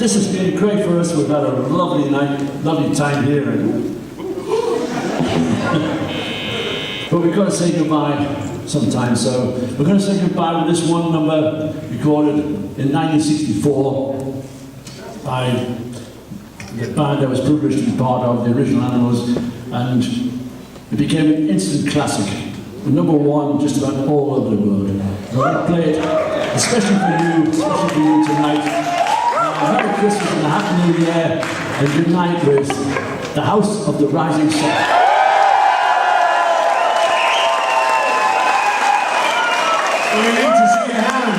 this has been great for us. We've had a lovely night, lovely time here. But we've got to say goodbye sometime, so we're going to say goodbye with this one number recorded in 1964 by the band I was privileged to be part of, the Original Animals, and it became an instant classic, number one just about all over the world. We're going to play it, especially for you tonight. Merry Christmas and a Happy New Year, and good night with the House of the Rising Sun. We need to see your hand.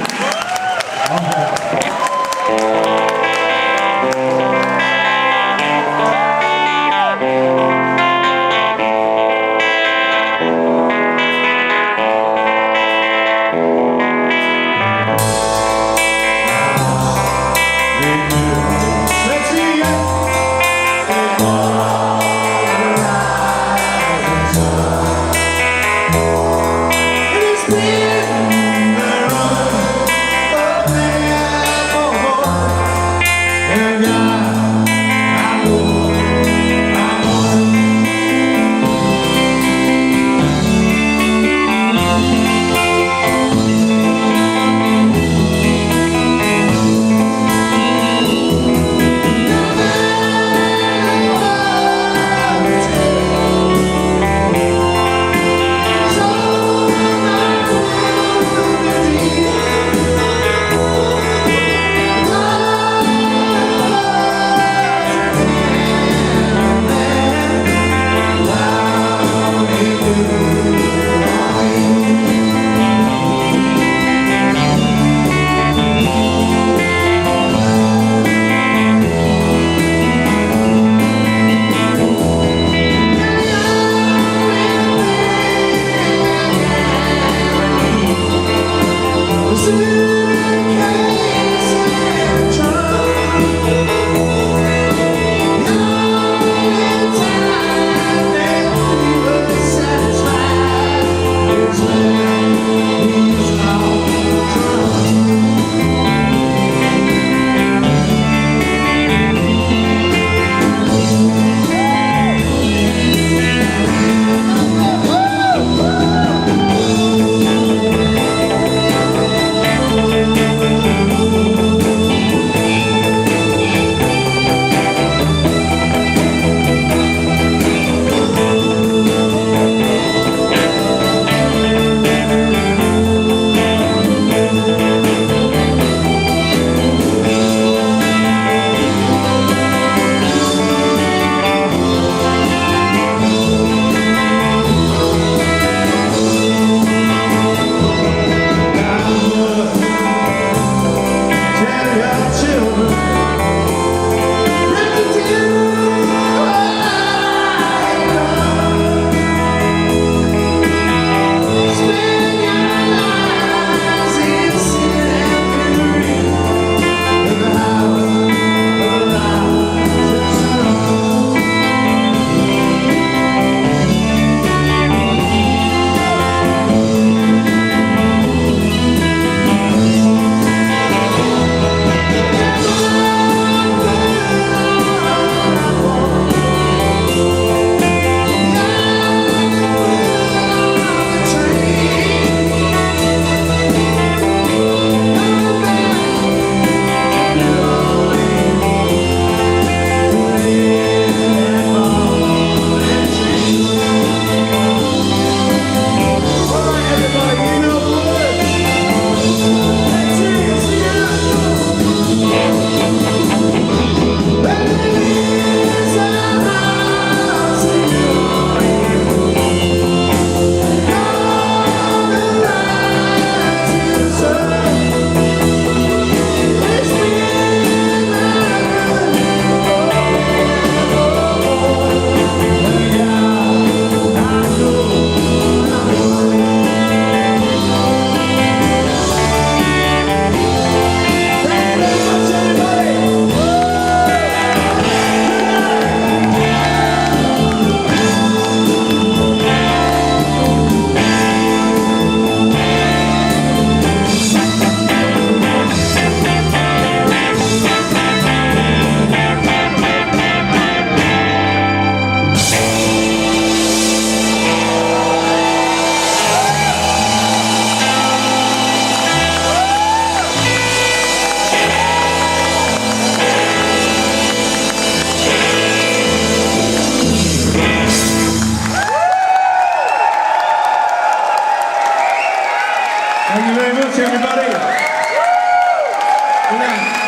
Let's see you. It is been Thank you very much, everybody. Good night.